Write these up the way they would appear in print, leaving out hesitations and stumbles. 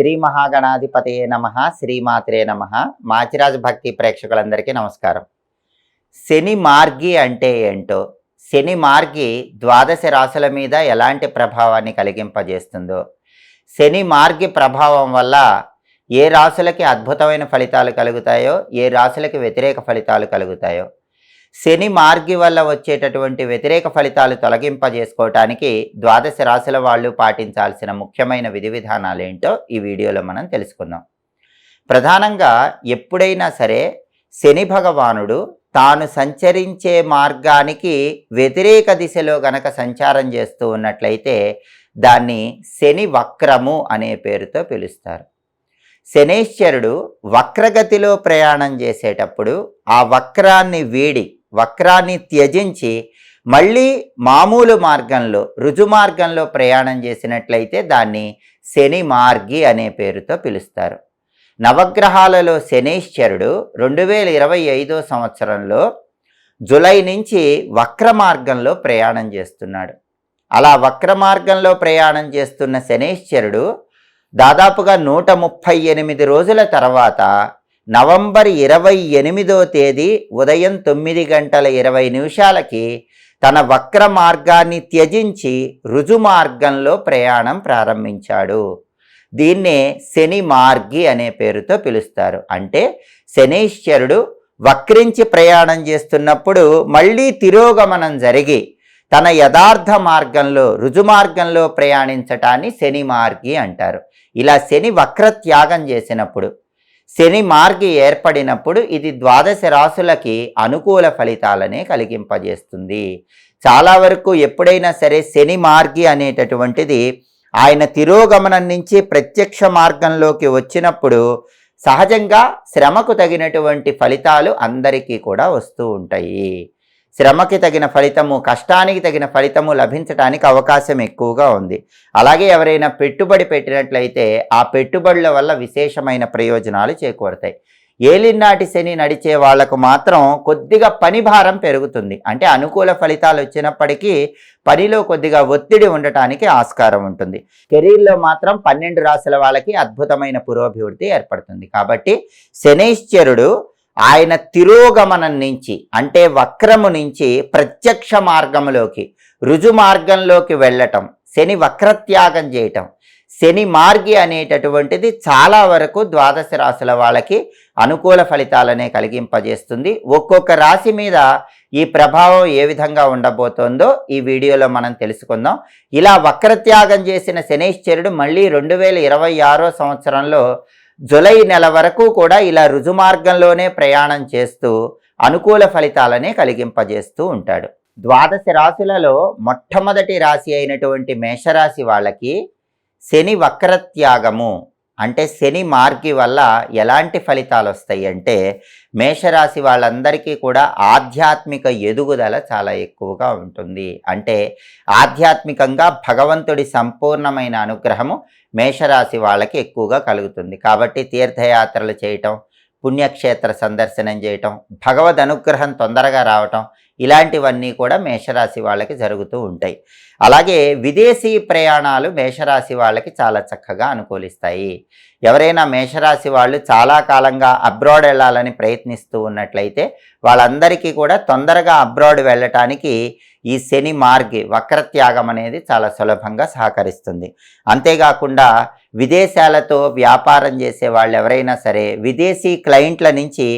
శ్రీ మహాగణాధిపతయే నమః, శ్రీమాత్రే నమః. మాచిరాజు భక్తి ప్రేక్షకులందరికీ నమస్కారం. శని మార్గి అంటే ఏంటో, శని మార్గి ద్వాదశ రాశుల మీద ఎలాంటి ప్రభావాన్ని కలిగింపజేస్తుందో, శని మార్గి ప్రభావం వల్ల ఏ రాశులకి అద్భుతమైన ఫలితాలు కలుగుతాయో, ఏ రాశులకి వ్యతిరేక ఫలితాలు కలుగుతాయో, శని మార్గి వల్ల వచ్చేటటువంటి వ్యతిరేక ఫలితాలు తొలగింపజేసుకోవటానికి ద్వాదశ రాశుల వాళ్ళు పాటించాల్సిన ముఖ్యమైన విధి విధానాలు ఏంటో ఈ వీడియోలో మనం తెలుసుకుందాం. ప్రధానంగా ఎప్పుడైనా సరే శని భగవానుడు తాను సంచరించే మార్గానికి వ్యతిరేక దిశలో గనక సంచారం చేస్తూ ఉన్నట్లయితే దాన్ని శని వక్రము అనే పేరుతో పిలుస్తారు. శనేశ్వరుడు వక్రగతిలో ప్రయాణం చేసేటప్పుడు ఆ వక్రాన్ని వీడి, వక్రాన్ని త్యజించి మళ్ళీ మామూలు మార్గంలో, రుజు మార్గంలో ప్రయాణం చేసినట్లయితే దాన్ని శని మార్గి అనే పేరుతో పిలుస్తారు. నవగ్రహాలలో శనేశ్వరుడు 2025 సంవత్సరంలో జూలై నుంచి వక్ర మార్గంలో ప్రయాణం చేస్తున్నాడు. అలా వక్ర మార్గంలో ప్రయాణం చేస్తున్న శనేశ్వరుడు దాదాపుగా 138 రోజుల తర్వాత నవంబర్ 28వ తేదీ ఉదయం 9:20 తన వక్ర మార్గాన్ని త్యజించి రుజు మార్గంలో ప్రయాణం ప్రారంభించాడు. దీన్నే శని మార్గి అనే పేరుతో పిలుస్తారు. అంటే శనీశ్వరుడు వక్రించి ప్రయాణం చేస్తున్నప్పుడు మళ్ళీ తిరోగమనం జరిగి తన యథార్థ మార్గంలో, రుజు మార్గంలో ప్రయాణించటాన్ని శని మార్గి అంటారు. ఇలా శని వక్ర త్యాగం చేసినప్పుడు, శని మార్గి ఏర్పడినప్పుడు ఇది ద్వాదశ రాశులకి అనుకూల ఫలితాలనే కలిగింపజేస్తుంది. చాలా వరకు ఎప్పుడైనా సరే శని మార్గి అనేటటువంటిది ఆయన తిరోగమనం నుంచి ప్రత్యక్ష మార్గంలోకి వచ్చినప్పుడు సహజంగా శ్రమకు తగినటువంటి ఫలితాలు అందరికీ కూడా వస్తూ ఉంటాయి. శ్రమకి తగిన ఫలితము, కష్టానికి తగిన ఫలితము లభించడానికి అవకాశం ఎక్కువగా ఉంది. అలాగే ఎవరైనా పెట్టుబడి పెట్టినట్లయితే ఆ పెట్టుబడుల వల్ల విశేషమైన ప్రయోజనాలు చేకూరుతాయి. ఏలినాటి శని నడిచే వాళ్లకు మాత్రం కొద్దిగా పని భారం పెరుగుతుంది. అంటే అనుకూల ఫలితాలు వచ్చినప్పటికీ పనిలో కొద్దిగా ఒత్తిడి ఉండటానికి ఆస్కారం ఉంటుంది. కెరీర్లో మాత్రం 12 రాశుల వాళ్ళకి అద్భుతమైన పురోభివృద్ధి ఏర్పడుతుంది. కాబట్టి శనైశ్వరుడు ఆయన తిరోగమనం నుంచి, అంటే వక్రము నుంచి ప్రత్యక్ష మార్గంలోకి, రుజు మార్గంలోకి వెళ్ళటం, శని వక్రత్యాగం చేయటం, శని మార్గి అనేటటువంటిది చాలా వరకు ద్వాదశ రాశుల వాళ్ళకి అనుకూల ఫలితాలనే కలిగింపజేస్తుంది. ఒక్కొక్క రాశి మీద ఈ ప్రభావం ఏ విధంగా ఉండబోతోందో ఈ వీడియోలో మనం తెలుసుకుందాం. ఇలా వక్రత్యాగం చేసిన శనైశ్వరుడు మళ్ళీ 2026 సంవత్సరంలో జూలై నెల వరకు కూడా ఇలా రుజు మార్గంలోనే ప్రయాణం చేస్తూ అనుకూల ఫలితాలనే కలిగింపజేస్తూ ఉంటాడు. ద్వాదశ రాశులలో మొట్టమొదటి రాశి అయినటువంటి మేషరాశి వాళ్ళకి శని వక్రత్యాగము అంటే శని మార్గి వల్ల ఎలాంటి ఫలితాలు వస్తాయి అంటే, మేషరాశి వాళ్ళందరికీ కూడా ఆధ్యాత్మిక ఎదుగుదల చాలా ఎక్కువగా ఉంటుంది. అంటే ఆధ్యాత్మికంగా భగవంతుడి సంపూర్ణమైన అనుగ్రహము మేషరాశి వాళ్ళకి ఎక్కువగా కలుగుతుంది. కాబట్టి తీర్థయాత్రలు చేయటం, పుణ్యక్షేత్ర సందర్శనం చేయటం, భగవద్ అనుగ్రహం తొందరగా రావటం, ఇలాంటివన్నీ కూడా మేషరాశి వాళ్ళకి జరుగుతూ ఉంటాయి. అలాగే విదేశీ ప్రయాణాలు మేషరాశి వాళ్ళకి చాలా చక్కగా అనుకూలిస్తాయి. ఎవరైనా మేషరాశి వాళ్ళు చాలా కాలంగా అబ్రాడ్ వెళ్ళాలని ప్రయత్నిస్తూ ఉన్నట్లయితే వాళ్ళందరికీ కూడా తొందరగా అబ్రాడ్ వెళ్ళటానికి ఈ శని మార్గి వక్రత్యాగం అనేది చాలా సులభంగా సహకరిస్తుంది. అంతేకాకుండా విదేశాలతో వ్యాపారం చేసే వాళ్ళు ఎవరైనా సరే విదేశీ క్లయింట్ల నుంచి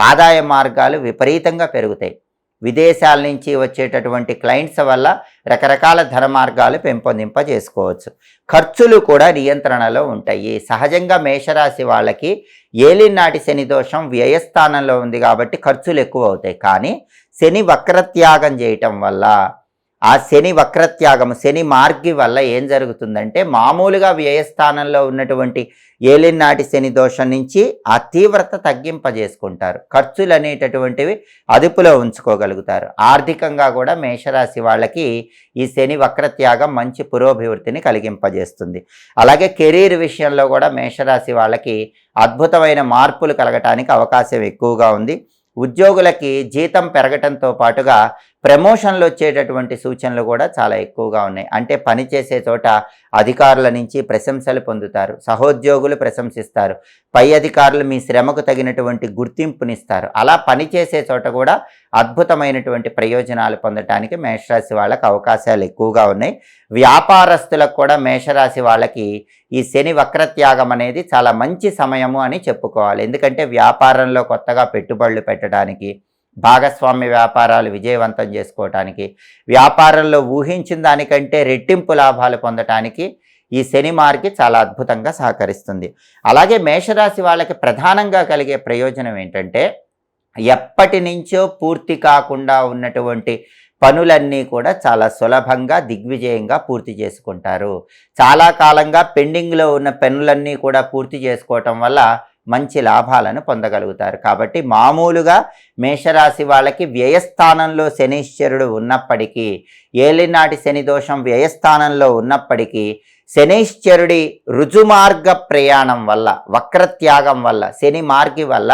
ఆదాయ మార్గాలు విపరీతంగా పెరుగుతాయి. విదేశాల నుంచి వచ్చేటటువంటి క్లయింట్స్ వల్ల రకరకాల ధన మార్గాలు పెంపొందింపజేసుకోవచ్చు. ఖర్చులు కూడా నియంత్రణలో ఉంటాయి. సహజంగా మేషరాశి వాళ్ళకి ఏలినాటి శని దోషం వ్యయస్థానంలో ఉంది కాబట్టి ఖర్చులు ఎక్కువ అవుతాయి. కానీ శని వక్రత్యాగం చేయటం వల్ల, ఆ శని వక్రత్యాగం, శని మార్గి వల్ల ఏం జరుగుతుందంటే మామూలుగా వ్యయస్థానంలో ఉన్నటువంటి ఏలినాటి శని దోషం నుంచి ఆ తీవ్రత తగ్గింపజేసుకుంటారు. ఖర్చులు అనేటటువంటివి అదుపులో ఉంచుకోగలుగుతారు. ఆర్థికంగా కూడా మేషరాశి వాళ్ళకి ఈ శని వక్రత్యాగం మంచి పురోభివృద్ధిని కలిగింపజేస్తుంది. అలాగే కెరీర్ విషయంలో కూడా మేషరాశి వాళ్ళకి అద్భుతమైన మార్పులు కలగటానికి అవకాశం ఎక్కువగా ఉంది. ఉద్యోగులకి జీతం పెరగటంతో పాటుగా ప్రమోషన్లు వచ్చేటటువంటి సూచనలు కూడా చాలా ఎక్కువగా ఉన్నాయి. అంటే పనిచేసే చోట అధికారుల నుంచి ప్రశంసలు పొందుతారు, సహోద్యోగులు ప్రశంసిస్తారు, పై అధికారులు మీ శ్రమకు తగినటువంటి గుర్తింపునిస్తారు. అలా పనిచేసే చోట కూడా అద్భుతమైనటువంటి ప్రయోజనాలు పొందటానికి మేషరాశి వాళ్ళకి అవకాశాలు ఎక్కువగా ఉన్నాయి. వ్యాపారస్తులకు కూడా మేషరాశి వాళ్ళకి ఈ శని వక్రత్యాగం అనేది చాలా మంచి సమయము అని చెప్పుకోవాలి. ఎందుకంటే వ్యాపారంలో కొత్తగా పెట్టుబడులు పెట్టడానికి, భాగస్వామ్య వ్యాపారాలు విజయవంతం చేసుకోవటానికి, వ్యాపారంలో ఊహించిన దానికంటే రెట్టింపు లాభాలు పొందటానికి ఈ శని మార్గి చాలా అద్భుతంగా సహకరిస్తుంది. అలాగే మేషరాశి వాళ్ళకి ప్రధానంగా కలిగే ప్రయోజనం ఏంటంటే, ఎప్పటి నుంచో పూర్తి కాకుండా ఉన్నటువంటి పనులన్నీ కూడా చాలా సులభంగా దిగ్విజయంగా పూర్తి చేసుకుంటారు. చాలా కాలంగా పెండింగ్లో ఉన్న పనులన్నీ కూడా పూర్తి చేసుకోవటం వల్ల మంచి లాభాలను పొందగలుగుతారు. కాబట్టి మామూలుగా మేషరాశి వాళ్ళకి వ్యయస్థానంలో శనీశ్వరుడు ఉన్నప్పటికీ, ఏలినాటి శని దోషం వ్యయస్థానంలో ఉన్నప్పటికీ, శనీశ్వరుడి రుజుమార్గ ప్రయాణం వల్ల, వక్రత్యాగం వల్ల, శని మార్గి వల్ల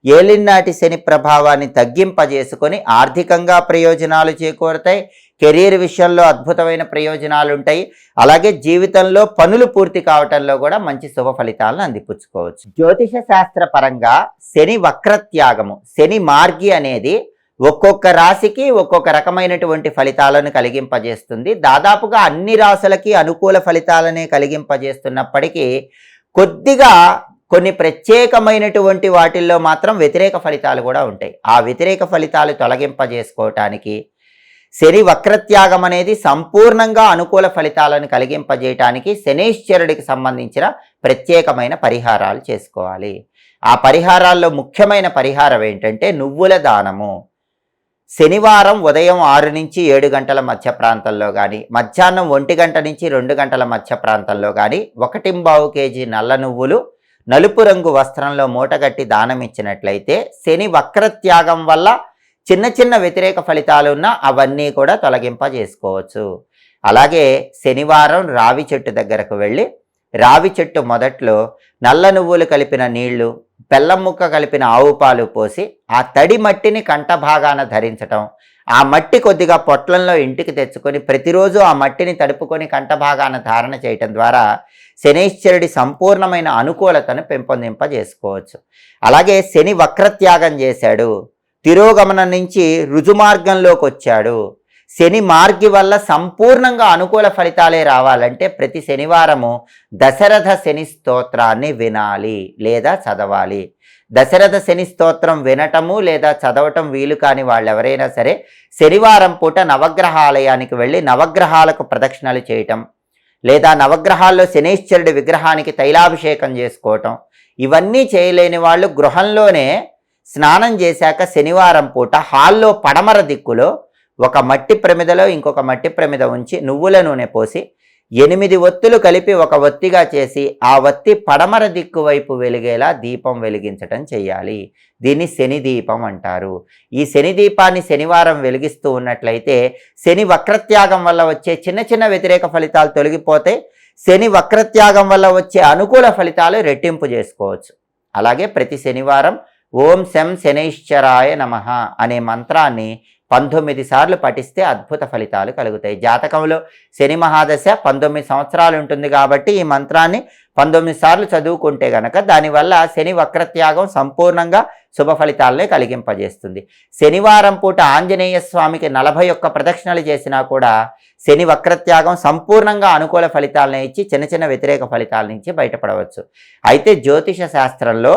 ఏలినాటి శని ప్రభావాన్ని తగ్గింపజేసుకొని ఆర్థికంగా ప్రయోజనాలు చేకూరుతాయి, కెరీర్ విషయంలో అద్భుతమైన ప్రయోజనాలు ఉంటాయి. అలాగే జీవితంలో పనులు పూర్తి కావటంలో కూడా మంచి శుభ ఫలితాలను అందిపుచ్చుకోవచ్చు. జ్యోతిష శాస్త్ర పరంగా శని వక్రత్యాగము, శని మార్గి అనేది ఒక్కొక్క రాశికి ఒక్కొక్క రకమైనటువంటి ఫలితాలను కలిగింపజేస్తుంది. దాదాపుగా అన్ని రాశులకి అనుకూల ఫలితాలనే కలిగింపజేస్తున్నప్పటికీ కొద్దిగా కొన్ని ప్రత్యేకమైనటువంటి వాటిల్లో మాత్రం వ్యతిరేక ఫలితాలు కూడా ఉంటాయి. ఆ వ్యతిరేక ఫలితాలు తొలగింపజేసుకోవటానికి శని వక్రత్యాగం అనేది సంపూర్ణంగా అనుకూల ఫలితాలను కలిగింపజేయటానికి శనీశ్వరుడికి సంబంధించిన ప్రత్యేకమైన పరిహారాలు చేసుకోవాలి. ఆ పరిహారాల్లో ముఖ్యమైన పరిహారం ఏంటంటే నువ్వుల దానము. శనివారం ఉదయం 6 నుంచి 7 గంటల మధ్య ప్రాంతంలో కానీ, మధ్యాహ్నం 1 గంట నుంచి 2 గంటల మధ్య ప్రాంతంలో కానీ 1.25 కేజీ నల్ల నువ్వులు నలుపు రంగు వస్త్రంలో మూటగట్టి దానం ఇచ్చినట్లయితే శని వక్రత్యాగం వల్ల చిన్న చిన్న వ్యతిరేక ఫలితాలు ఉన్నా అవన్నీ కూడా తొలగింపజేసుకోవచ్చు. అలాగే శనివారం రావి చెట్టు దగ్గరకు వెళ్ళి రావి చెట్టు మొదట్లో నల్ల నువ్వులు కలిపిన నీళ్లు, బెల్లం ముక్క కలిపిన ఆవు పాలు పోసి ఆ తడి మట్టిని కంఠభాగాన ధరించటం, ఆ మట్టి కొద్దిగా పొట్లంలో ఇంటికి తెచ్చుకొని ప్రతిరోజు ఆ మట్టిని తడుపుకొని కంఠభాగాన ధారణ చేయటం ద్వారా శనీశ్వరుడి సంపూర్ణమైన అనుకూలతను పెంపొందింపజేసుకోవచ్చు. అలాగే శని వక్రత్యాగం చేశాడు, తిరోగమనం నుంచి రుజుమార్గంలోకి వచ్చాడు, శని మార్గి వల్ల సంపూర్ణంగా అనుకూల ఫలితాలే రావాలంటే ప్రతి శనివారము దశరథ శని స్తోత్రాన్ని వినాలి లేదా చదవాలి. దశరథ శని స్తోత్రం వినటము లేదా చదవటం వీలు కాని వాళ్ళు ఎవరైనా సరే శనివారం పూట నవగ్రహాలయానికి వెళ్ళి నవగ్రహాలకు ప్రదక్షిణలు చేయటం, లేదా నవగ్రహాల్లో శనీశ్వరుడి విగ్రహానికి తైలాభిషేకం చేసుకోవటం, ఇవన్నీ చేయలేని వాళ్ళు గృహంలోనే స్నానం చేశాక శనివారం పూట హాల్లో పడమర దిక్కులో ఒక మట్టి ప్రమిదలో ఇంకొక మట్టి ప్రమిద ఉంచి నువ్వుల నూనె పోసి 8 ఒత్తులు కలిపి ఒక ఒత్తిగా చేసి ఆ ఒత్తి పడమర దిక్కు వైపు వెలిగేలా దీపం వెలిగించటం చేయాలి. దీన్ని శని దీపం అంటారు. ఈ శని దీపాన్ని శనివారం వెలిగిస్తూ ఉన్నట్లయితే శని వక్రత్యాగం వల్ల వచ్చే చిన్న చిన్న వ్యతిరేక ఫలితాలు తొలగిపోతే శని వక్రత్యాగం వల్ల వచ్చే అనుకూల ఫలితాలు రెట్టింపు చేసుకోవచ్చు. అలాగే ప్రతి శనివారం ఓం శం శనైశ్చరాయ నమః అనే మంత్రాన్ని 19 సార్లు పఠిస్తే అద్భుత ఫలితాలు కలుగుతాయి. జాతకంలో శని మహాదశ 19 సంవత్సరాలు ఉంటుంది కాబట్టి ఈ మంత్రాన్ని 19 సార్లు చదువుకుంటే గనక దానివల్ల శని వక్రత్యాగం సంపూర్ణంగా శుభ ఫలితాలనే కలిగింపజేస్తుంది. శనివారం పూట ఆంజనేయ స్వామికి 41 ప్రదక్షిణలు చేసినా కూడా శని వక్రత్యాగం సంపూర్ణంగా అనుకూల ఫలితాలను ఇచ్చి చిన్న చిన్న వ్యతిరేక ఫలితాల నుంచి బయటపడవచ్చు. అయితే జ్యోతిష శాస్త్రంలో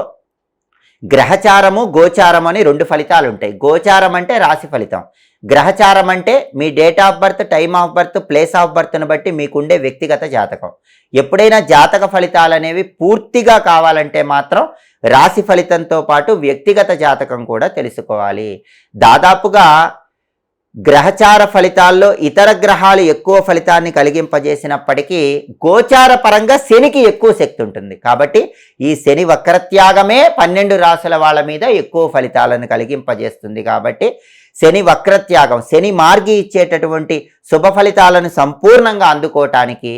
గ్రహచారము గోచారం అని 2 ఫలితాలు ఉంటాయి. గోచారం అంటే రాశి ఫలితం, గ్రహచారం అంటే మీ date of birth, time of birth, place of బర్త్ను బట్టి మీకుండే వ్యక్తిగత జాతకం. ఎప్పుడైనా జాతక ఫలితాలు అనేవి పూర్తిగా కావాలంటే మాత్రం రాశి ఫలితంతో పాటు వ్యక్తిగత జాతకం కూడా తెలుసుకోవాలి. దాదాపుగా గ్రహచార ఫలితాల్లో ఇతర గ్రహాలు ఎక్కువ ఫలితాన్ని కలిగింపజేసినప్పటికీ గోచార పరంగా శనికి ఎక్కువ శక్తి ఉంటుంది. కాబట్టి ఈ శని వక్రత్యాగమే 12 రాశుల వాళ్ళ మీద ఎక్కువ ఫలితాలను కలిగింపజేస్తుంది. కాబట్టి శని వక్రత్యాగం, శని మార్గి ఇచ్చేటటువంటి శుభ ఫలితాలను సంపూర్ణంగా అందుకోవటానికి,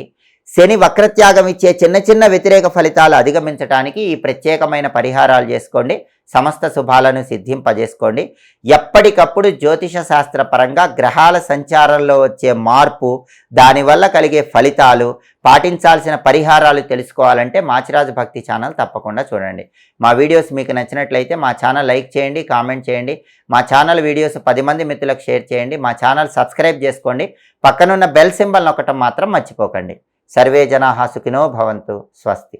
శని వక్రత్యాగం ఇచ్చే చిన్న చిన్న వ్యతిరేక ఫలితాలు అధిగమించడానికి ఈ ప్రత్యేకమైన పరిహారాలు చేసుకోండి. సమస్త శుభాలను సిద్ధింపజేసుకోండి. ఎప్పటికప్పుడు జ్యోతిష శాస్త్ర పరంగా గ్రహాల సంచారంలో వచ్చే మార్పు, దానివల్ల కలిగే ఫలితాలు, పాటించాల్సిన పరిహారాలు తెలుసుకోవాలంటే మాచిరాజు భక్తి ఛానల్ తప్పకుండా చూడండి. మా వీడియోస్ మీకు నచ్చినట్లయితే మా ఛానల్ లైక్ చేయండి, కామెంట్ చేయండి. మా ఛానల్ వీడియోస్ 10 మంది మిత్రులకు షేర్ చేయండి. మా ఛానల్ సబ్స్క్రైబ్ చేసుకోండి. పక్కనున్న బెల్ సింబల్ నొక్కటం మాత్రం మర్చిపోకండి. సర్వే జనాః సుఖినో భవంతు. స్వస్తి.